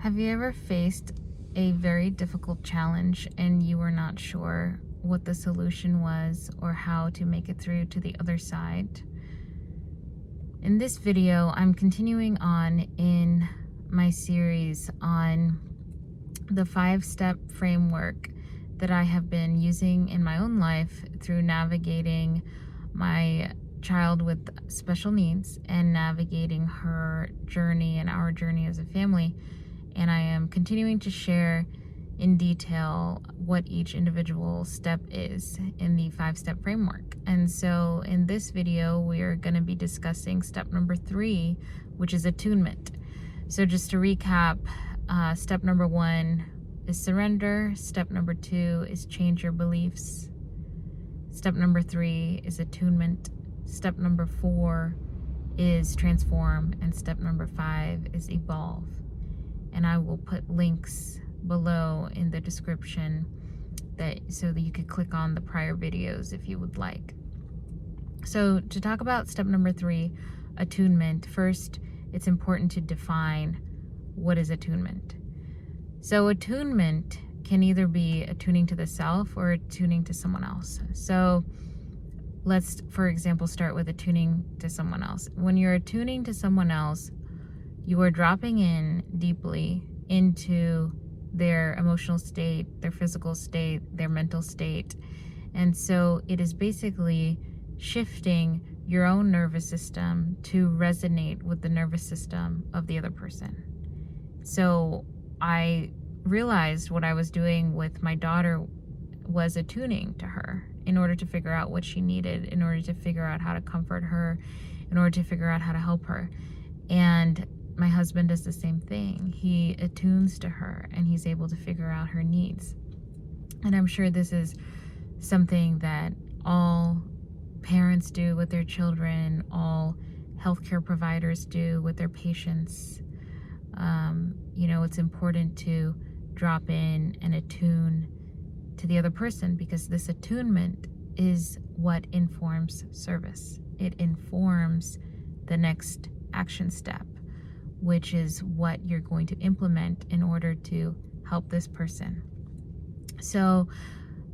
Have you ever faced a very difficult challenge and you were not sure what the solution was or how to make it through to the other side? In this video, I'm continuing on in my series on the 5-step framework that I have been using in my own life through navigating my child with special needs and navigating her journey and our journey as a family. And I am continuing to share in detail what each individual step is in the 5-step framework. And so in this video, we are going to be discussing step number 3, which is attunement. So just to recap, step number 1 is surrender. Step number 2 is change your beliefs. Step number 3 is attunement. Step number 4 is transform. And step number 5 is evolve. And I will put links below in the description so that you could click on the prior videos if you would like. So to talk about step number 3, attunement, first it's important to define what is attunement. So attunement can either be attuning to the self or attuning to someone else. So let's, for example, start with attuning to someone else. When you're attuning to someone else, you are dropping in deeply into their emotional state, their physical state, their mental state. And so it is basically shifting your own nervous system to resonate with the nervous system of the other person. So I realized what I was doing with my daughter was attuning to her in order to figure out what she needed, in order to figure out how to comfort her, in order to figure out how to help her. And my husband does the same thing. He attunes to her and he's able to figure out her needs. And I'm sure this is something that all parents do with their children, all healthcare providers do with their patients. It's important to drop in and attune to the other person, because this attunement is what informs service. It informs the next action step, which is what you're going to implement in order to help this person. So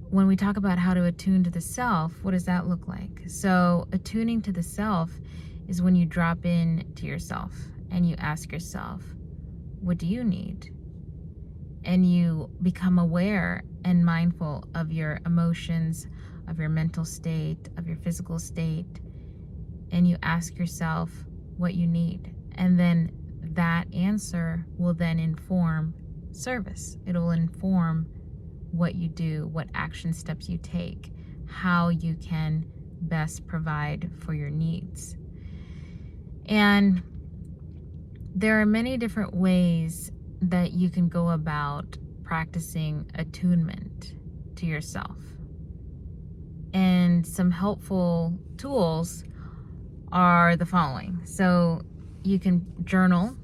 when we talk about how to attune to the self, what does that look like? So attuning to the self is when you drop in to yourself and you ask yourself, what do you need? And you become aware and mindful of your emotions, of your mental state, of your physical state, and you ask yourself what you need. And then that answer will then inform service. It'll inform what you do, what action steps you take, how you can best provide for your needs. And there are many different ways that you can go about practicing attunement to yourself. And some helpful tools are the following. So you can journal.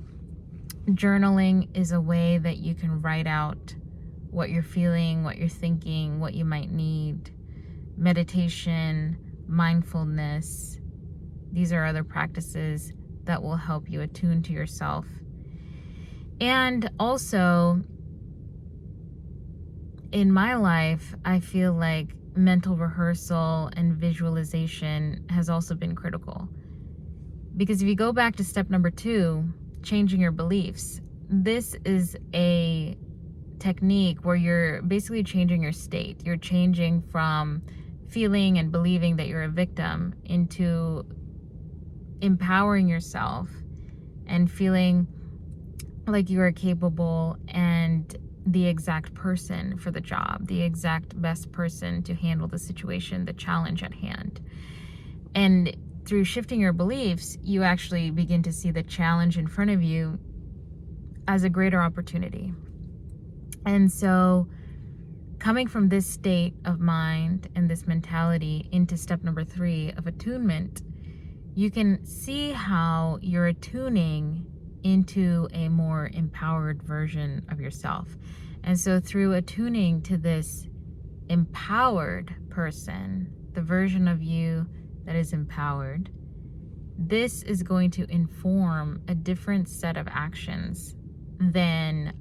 Journaling is a way that you can write out what you're feeling, what you're thinking, what you might need. Meditation, mindfulness. These are other practices that will help you attune to yourself. And also, in my life, I feel like mental rehearsal and visualization has also been critical. Because if you go back to step number 2, changing your beliefs, this is a technique where you're basically changing your state. You're changing from feeling and believing that you're a victim into empowering yourself and feeling like you are capable and the exact person for the job, the exact best person to handle the situation, the challenge at hand. And through shifting your beliefs, you actually begin to see the challenge in front of you as a greater opportunity. And so coming from this state of mind and this mentality into step number 3 of attunement, you can see how you're attuning into a more empowered version of yourself. And so through attuning to this empowered person, the version of you that is empowered, this is going to inform a different set of actions than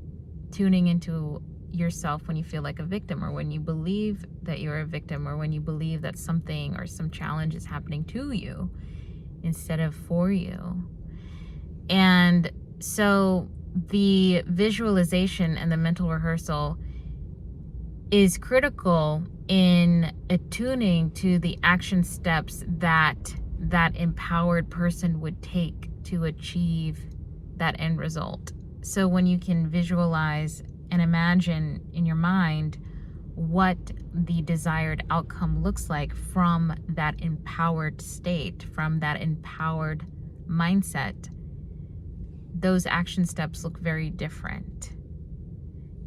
tuning into yourself when you feel like a victim, or when you believe that you're a victim, or when you believe that something or some challenge is happening to you instead of for you. And so the visualization and the mental rehearsal is critical in attuning to the action steps that empowered person would take to achieve that end result. So when you can visualize and imagine in your mind what the desired outcome looks like from that empowered state, from that empowered mindset, those action steps look very different.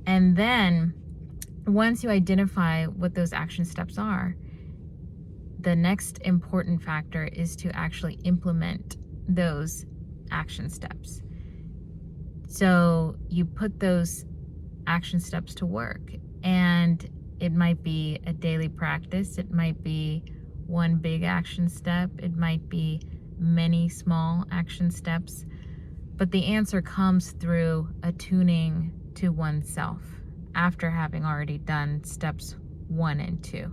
And then once you identify what those action steps are, the next important factor is to actually implement those action steps. So you put those action steps to work, and it might be a daily practice. It might be one big action step. It might be many small action steps. But the answer comes through attuning to oneself after having already done steps 1 and 2.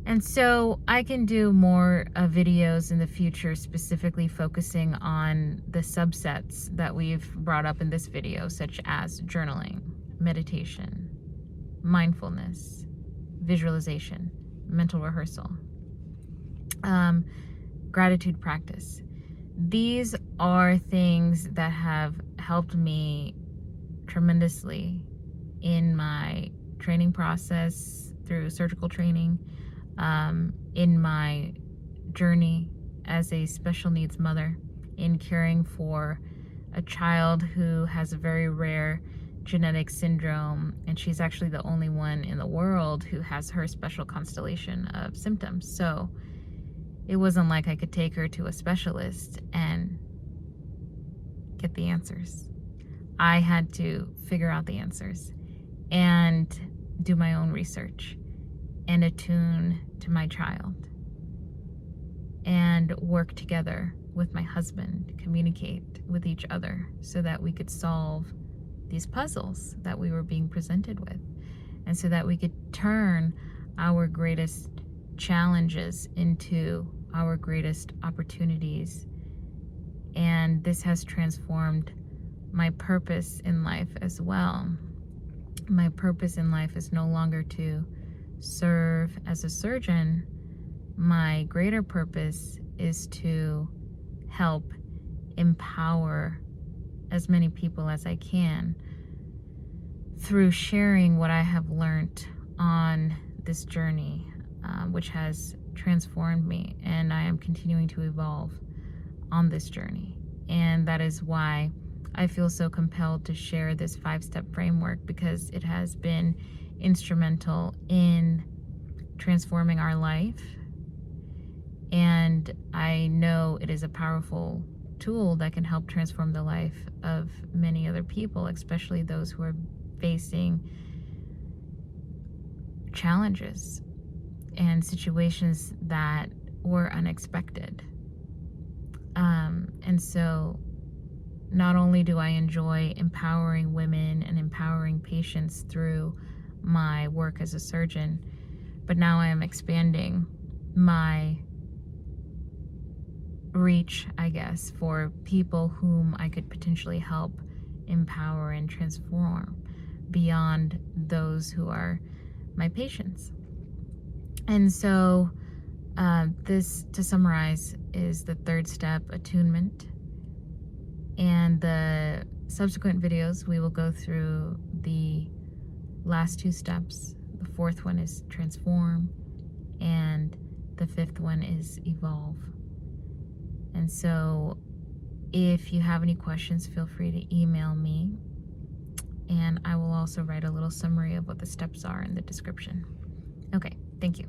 And so I can do more videos in the future specifically focusing on the subsets that we've brought up in this video, such as journaling, meditation, mindfulness, visualization, mental rehearsal, gratitude practice. These are things that have helped me tremendously in my training process through surgical training, in my journey as a special needs mother, in caring for a child who has a very rare genetic syndrome, and she's actually the only one in the world who has her special constellation of symptoms. So it wasn't like I could take her to a specialist and get the answers. I had to figure out the answers and do my own research and attune to my child and work together with my husband, communicate with each other so that we could solve these puzzles that we were being presented with, and so that we could turn our greatest challenges into our greatest opportunities. And this has transformed my purpose in life as well. My purpose in life is no longer to serve as a surgeon. My greater purpose is to help empower as many people as I can through sharing what I have learned on this journey, which has transformed me, and I am continuing to evolve on this journey. And that is why I feel so compelled to share this 5-step framework, because it has been instrumental in transforming our life, and I know it is a powerful tool that can help transform the life of many other people, especially those who are facing challenges and situations that were unexpected. And so not only do I enjoy empowering women and empowering patients through my work as a surgeon, but now I am expanding my reach, I guess, for people whom I could potentially help empower and transform beyond those who are my patients. And so this, to summarize, is the 3rd step, attunement. And the subsequent videos, we will go through the last 2 steps. The 4th one is transform, and the 5th one is evolve. And so if you have any questions, feel free to email me, and I will also write a little summary of what the steps are in the description. Okay, thank you.